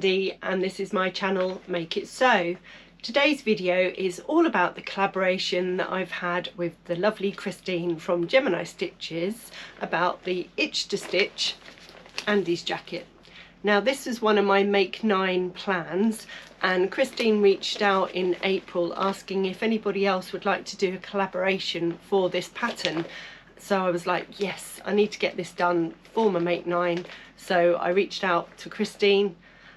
Mandy and this is my channel Make It So. Today's video is all about the collaboration that I've had with the lovely Christine from Gemini Stitches about the Itch to Stitch Andy's jacket. Now this is one of my Make 9 plans, and Christine reached out in April asking if anybody else would like to do a collaboration for this pattern. So I was like, yes, I need to get this done for my Make 9. So I reached out to Christine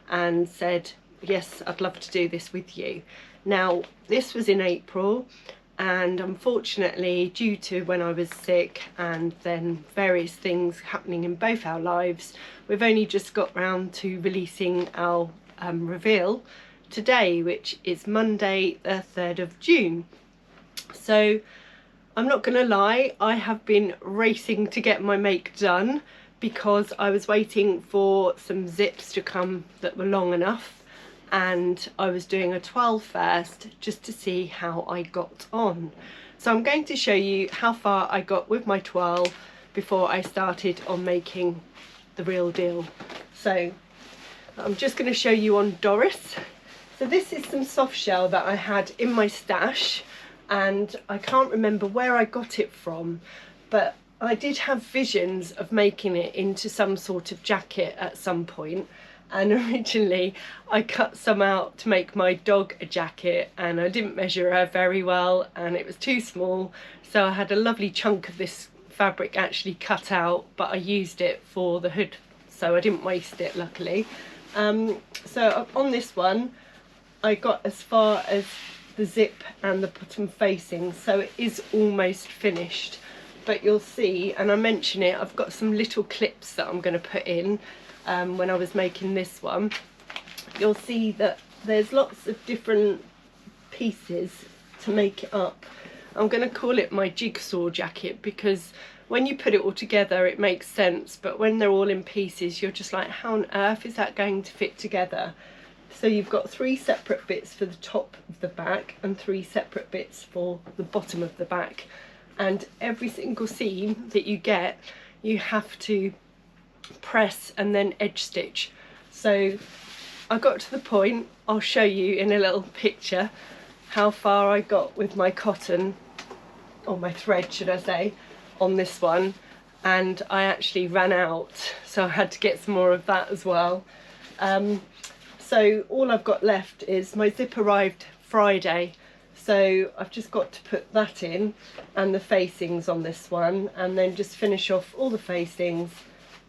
and said, yes, I'd love to do this with you. Now this was in April, and unfortunately due to when I was sick and then various things happening in both our lives, we've only just got round to releasing our reveal today, which is Monday the 3rd of June. So I'm not going to lie, I have been racing to get my make done because I was waiting for some zips to come that were long enough, and I was doing a 12 first just to see how I got on. So I'm going to show you how far I got with my 12 before I started on making the real deal. So I'm just going to show you on Doris. So this is some soft shell that I had in my stash, and I can't remember where I got it from, but I did have visions of making it into some sort of jacket at some point. And originally I cut some out to make my dog a jacket, and I didn't measure her very well and it was too small, so I had a lovely chunk of this fabric actually cut out, but I used it for the hood, so I didn't waste it, luckily. So on this one I got as far as the zip and the bottom facing, so it is almost finished. But you'll see, and I mention it, I've got some little clips that I'm going to put in when I was making this one. You'll see that there's lots of different pieces to make it up. I'm going to call it my jigsaw jacket because when you put it all together it makes sense, but when they're all in pieces you're just like, how on earth is that going to fit together? So you've got 3 separate bits for the top of the back and 3 separate bits for the bottom of the back, and every single seam that you get you have to press and then edge stitch. So I got to the point, I'll show you in a little picture how far I got with my cotton, or my thread should I say, on this one, and I actually ran out, so I had to get some more of that as well. So all I've got left is my zip arrived Friday, so I've just got to put that in and the facings on this one, and then just finish off all the facings,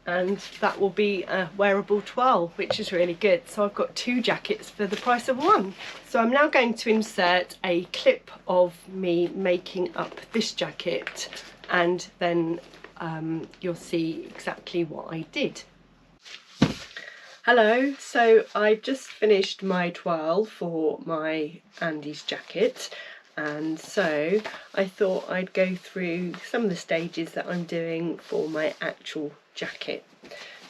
and that will be a wearable 12, which is really good. So I've got 2 jackets for the price of 1. So I'm now going to insert a clip of me making up this jacket, and then you'll see exactly what I did. Hello, so I've just finished my 12 for my Andy's jacket, and so I thought I'd go through some of the stages that I'm doing for my actual jacket.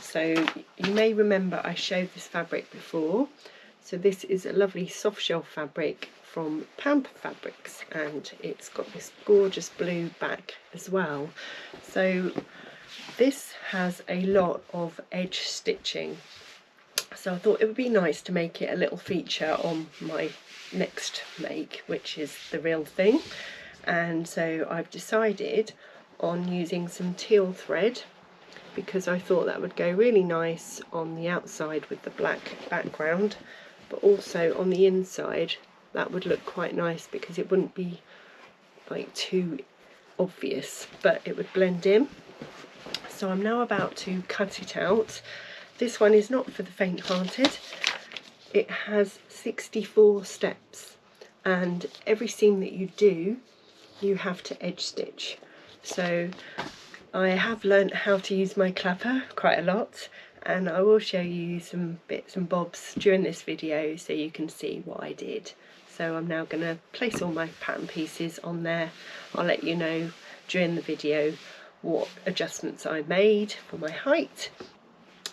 So you may remember I showed this fabric before. So this is a lovely soft shell fabric from Pamper Fabrics, and it's got this gorgeous blue back as well. So this has a lot of edge stitching, so I thought it would be nice to make it a little feature on my next make, which is the real thing. And so I've decided on using some teal thread because I thought that would go really nice on the outside with the black background, but also on the inside that would look quite nice because it wouldn't be like too obvious, but it would blend in. So I'm now about to cut it out. This one is not for the faint-hearted. It has 64 steps, and every seam that you do you have to edge stitch. So I have learnt how to use my clapper quite a lot, and I will show you some bits and bobs during this video so you can see what I did. So I'm now going to place all my pattern pieces on there. I'll let you know during the video what adjustments I made for my height,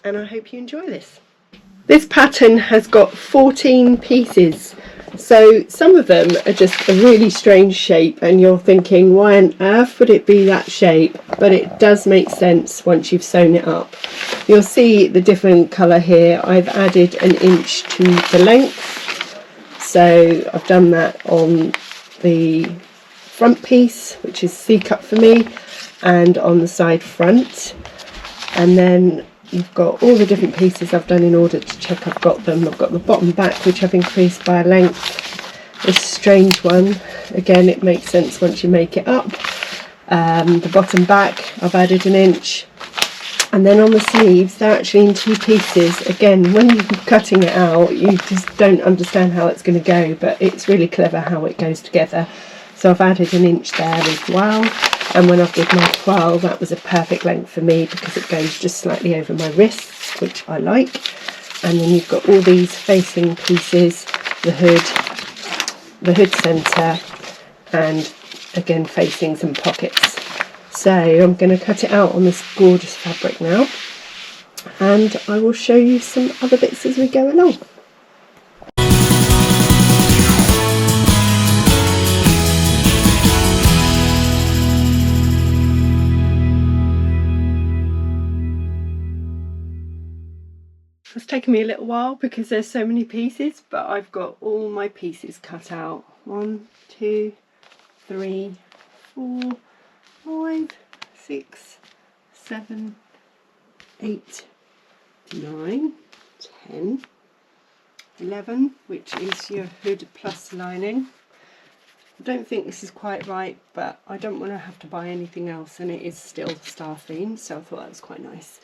and I hope you enjoy this. This pattern has got 14 pieces, So some of them are just a really strange shape and you're thinking, why on earth would it be that shape? But it does make sense once you've sewn it up. You'll see the different colour here. I've added an inch to the length. So I've done that on the front piece, which is C-cut for me, and on the side front. And then you've got all the different pieces I've done in order to check I've got them. I've got the bottom back, which I've increased by a length. This strange one, again, it makes sense once you make it up. The bottom back, I've added an inch. And then on the sleeves, they're actually in two pieces. Again, when you're cutting it out, you just don't understand how it's going to go, but it's really clever how it goes together. So I've added an inch there as well. And when I did my twirl, that was a perfect length for me because it goes just slightly over my wrists, which I like. And then you've got all these facing pieces, the hood centre, and again facings and pockets. So I'm going to cut it out on this gorgeous fabric now, and I will show you some other bits as we go along. It's taken me a little while because there's so many pieces, but I've got all my pieces cut out. 1, 2, 3, 4, 5, 6, 7, 8, 9, 10, 11, which is your hood plus lining. I don't think this is quite right, but I don't want to have to buy anything else, and it is still the star theme, so I thought that was quite nice.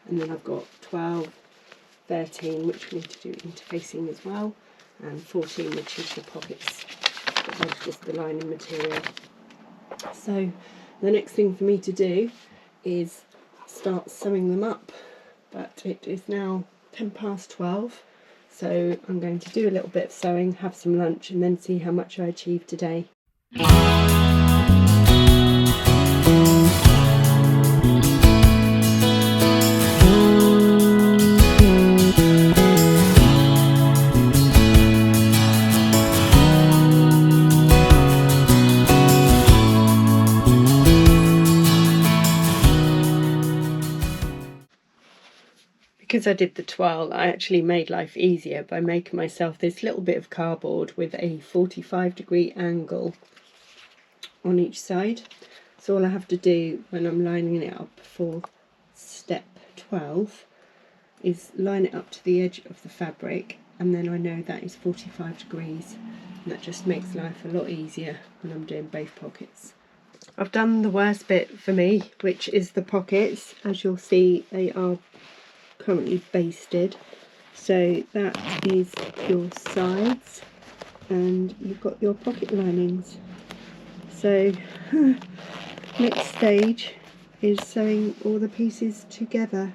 And then I've got 12, 13, which we need to do interfacing as well, and 14, which is the pockets, but that's just the lining material. So the next thing for me to do is start sewing them up, but it is now 12:10, so I'm going to do a little bit of sewing, have some lunch, and then see how much I achieved today. Because I did the twirl, I actually made life easier by making myself this little bit of cardboard with a 45-degree angle on each side. So all I have to do when I'm lining it up for step 12 is line it up to the edge of the fabric, and then I know that is 45 degrees, and that just makes life a lot easier when I'm doing both pockets. I've done the worst bit for me, which is the pockets. As you'll see, they are currently basted, so that is your sides, and you've got your pocket linings. So next stage is sewing all the pieces together.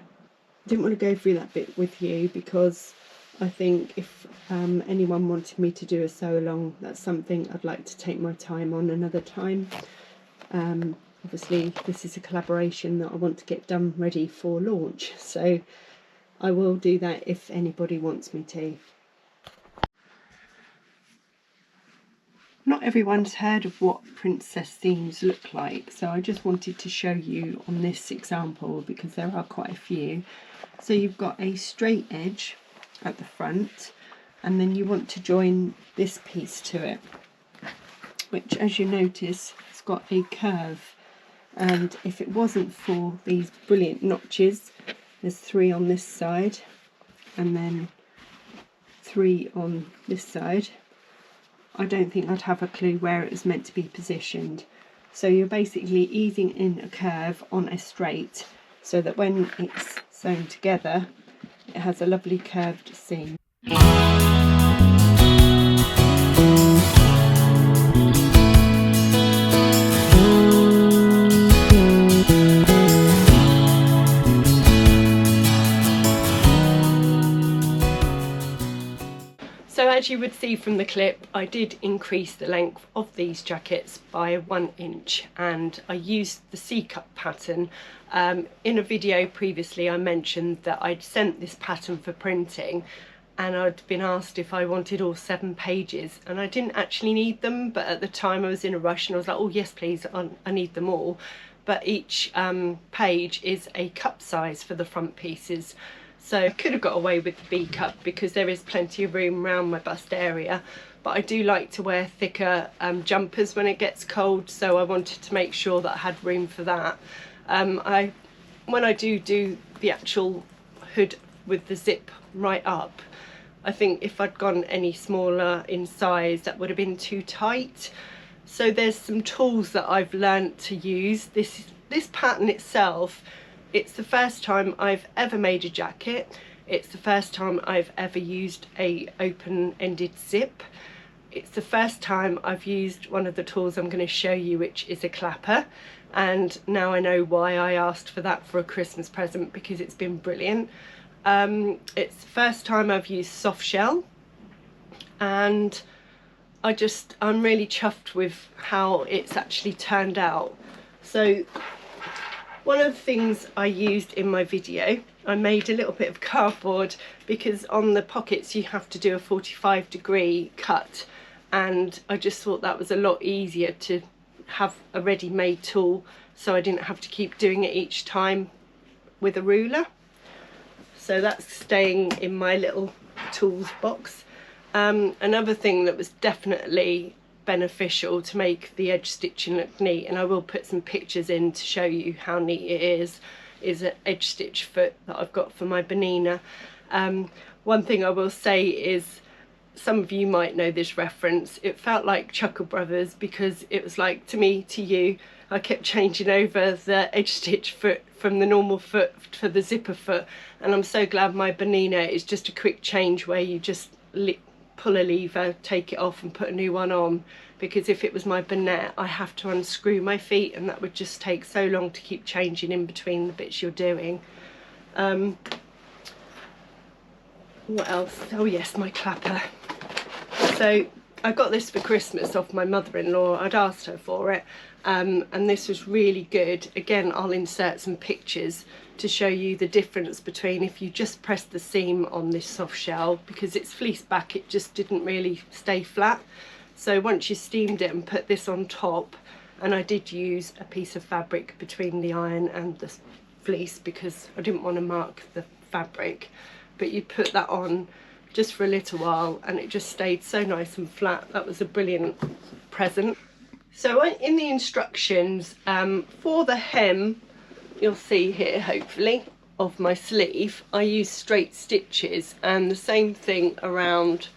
I didn't want to go through that bit with you because I think if anyone wanted me to do a sew along, that's something I'd like to take my time on another time. Obviously this is a collaboration that I want to get done ready for launch, so I will do that if anybody wants me to. Not everyone's heard of what princess themes look like, so I just wanted to show you on this example because there are quite a few. So you've got a straight edge at the front, and then you want to join this piece to it, which, as you notice, has got a curve, and if it wasn't for these brilliant notches, there's 3 on this side and then 3 on this side, I don't think I'd have a clue where it was meant to be positioned. So you're basically easing in a curve on a straight so that when it's sewn together it has a lovely curved seam. So as you would see from the clip, I did increase the length of these jackets by 1 inch, and I used the C-cut pattern. In a video previously I mentioned that I'd sent this pattern for printing, and I'd been asked if I wanted all 7 pages, and I didn't actually need them, but at the time I was in a rush and I was like, oh yes please, I need them all. But each page is a cup size for the front pieces, so I could have got away with the B cup because there is plenty of room around my bust area, but I do like to wear thicker jumpers when it gets cold, so I wanted to make sure that I had room for that. When I do the actual hood with the zip right up, I think if I'd gone any smaller in size that would have been too tight. So there's some tools that I've learnt to use. This pattern itself, it's the first time I've ever made a jacket. It's the first time I've ever used a open-ended zip. It's the first time I've used one of the tools I'm going to show you, which is a clapper. And now I know why I asked for that for a Christmas present, because it's been brilliant. It's the first time I've used soft shell, and I'm really chuffed with how it's actually turned out. So one of the things I used in my video, I made a little bit of cardboard, because on the pockets you have to do a 45-degree cut, and I just thought that was a lot easier to have a ready-made tool, so I didn't have to keep doing it each time with a ruler. So that's staying in my little tools box. Another thing that was definitely beneficial to make the edge stitching look neat, and I will put some pictures in to show you how neat it is an edge stitch foot that I've got for my Benina. One thing I will say is, some of you might know this reference, it felt like Chuckle Brothers, because it was like, to me, to you, I kept changing over the edge stitch foot from the normal foot to the zipper foot, and I'm so glad my Benina is just a quick change where you just pull a lever, take it off and put a new one on, because if it was my Bonnet I have to unscrew my feet, and that would just take so long to keep changing in between the bits you're doing. What else? Oh yes, my clapper. So I got this for Christmas off my mother-in-law. I'd asked her for it, and this was really good. Again, I'll insert some pictures to show you the difference between if you just press the seam on this soft shell, because it's fleece back, it just didn't really stay flat. So once you steamed it and put this on top, and I did use a piece of fabric between the iron and the fleece because I didn't want to mark the fabric, but you put that on just for a little while and it just stayed so nice and flat. That was a brilliant present. So in the instructions for the hem, you'll see here hopefully, of my sleeve, I use straight stitches, and the same thing around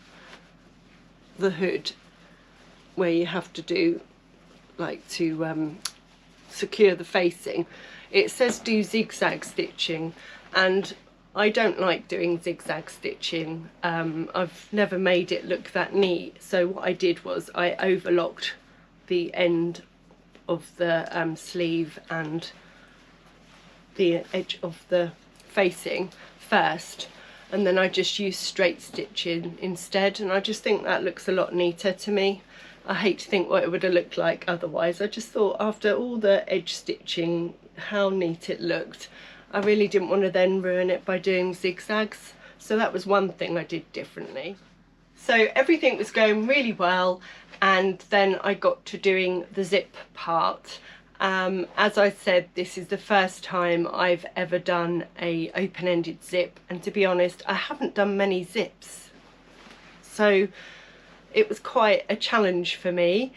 the hood where you have to do like to secure the facing. It says do zigzag stitching, and I don't like doing zigzag stitching. I've never made it look that neat, so what I did was I overlocked the end of the sleeve and the edge of the facing first, and then I just used straight stitching instead, and I just think that looks a lot neater to me. I hate to think what it would have looked like otherwise. I just thought after all the edge stitching how neat it looked. I really didn't want to then ruin it by doing zigzags, so that was one thing I did differently. So everything was going really well, and then I got to doing the zip part. As I said, this is the first time I've ever done a open-ended zip, and to be honest, I haven't done many zips, so it was quite a challenge for me.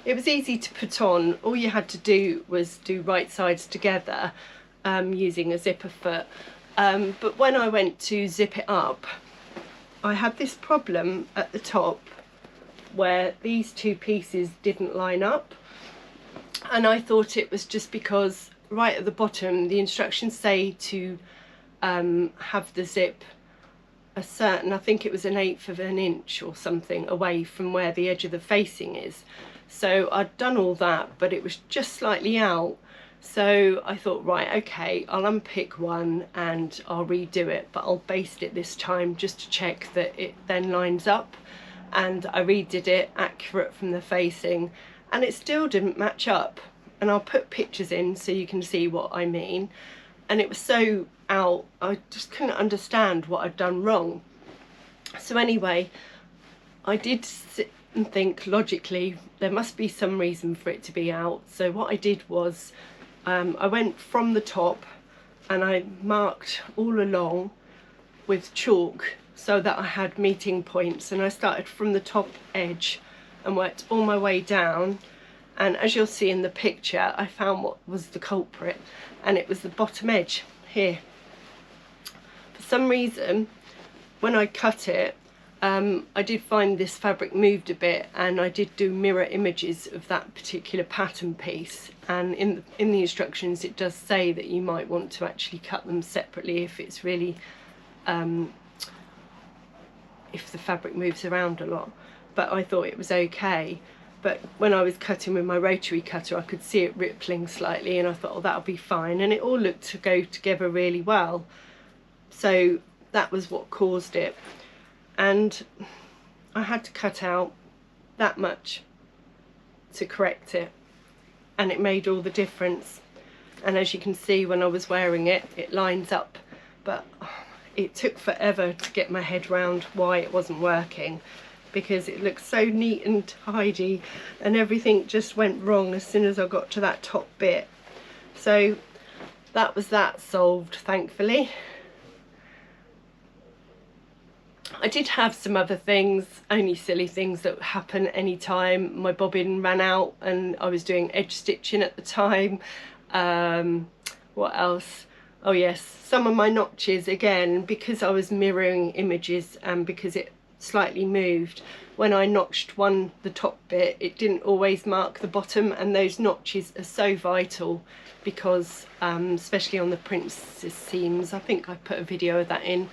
It was easy to put on. All you had to do was do right sides together using a zipper foot, but when I went to zip it up, I had this problem at the top where these two pieces didn't line up, and I thought it was just because right at the bottom the instructions say to have the zip a certain, I think it was 1/8 of an inch or something away from where the edge of the facing is. So I'd done all that, but it was just slightly out. So I thought, right, okay, I'll unpick one and I'll redo it, but I'll baste it this time just to check that it then lines up. And I redid it accurate from the facing, and it still didn't match up. And I'll put pictures in so you can see what I mean. And it was so out, I just couldn't understand what I'd done wrong. So anyway, I did sit and think logically there must be some reason for it to be out. So what I did was I went from the top and I marked all along with chalk so that I had meeting points, and I started from the top edge and worked all my way down, and as you'll see in the picture I found what was the culprit, and it was the bottom edge here. For some reason when I cut it I did find this fabric moved a bit, and I did do mirror images of that particular pattern piece, and in the instructions it does say that you might want to actually cut them separately if it's really if the fabric moves around a lot, but I thought it was okay. But when I was cutting with my rotary cutter I could see it rippling slightly, and I thought, oh, that'll be fine, and it all looked to go together really well. So that was what caused it, and I had to cut out that much to correct it, and it made all the difference. And as you can see, when I was wearing it, it lines up, but it took forever to get my head round why it wasn't working, because it looked so neat and tidy and everything just went wrong as soon as I got to that top bit. So that was that solved, thankfully. I did have some other things, only silly things that happen anytime. My bobbin ran out and I was doing edge stitching at the time. What else? Oh yes, some of my notches, again, because I was mirroring images and because it slightly moved, when I notched the top bit, it didn't always mark the bottom, and those notches are so vital because especially on the princess seams, I think I put a video of that in,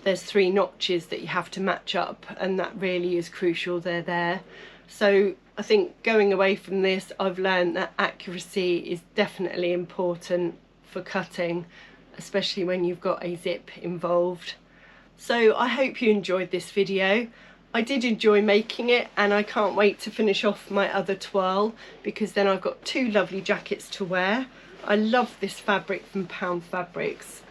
there's 3 notches that you have to match up, and that really is crucial, they're there. So I think going away from this, I've learned that accuracy is definitely important for cutting, especially when you've got a zip involved. So I hope you enjoyed this video. I did enjoy making it, and I can't wait to finish off my other twirl, because then I've got 2 lovely jackets to wear. I love this fabric from Pound Fabrics.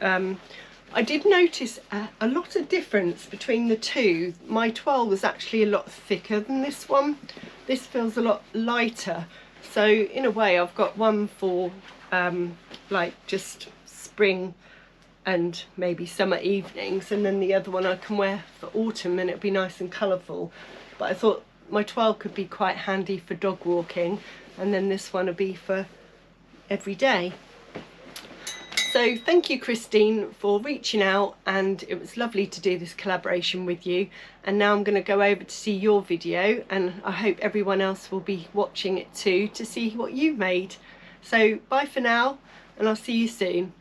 I did notice a lot of difference between the two. My twirl was actually a lot thicker than this one. This feels a lot lighter. So in a way I've got one for like just spring and maybe summer evenings, and then the other one I can wear for autumn and it'll be nice and colourful. But I thought my twirl could be quite handy for dog walking, and then this one will be for every day. So thank you, Christine, for reaching out, and it was lovely to do this collaboration with you. And now I'm going to go over to see your video, and I hope everyone else will be watching it too to see what you made. So bye for now, and I'll see you soon.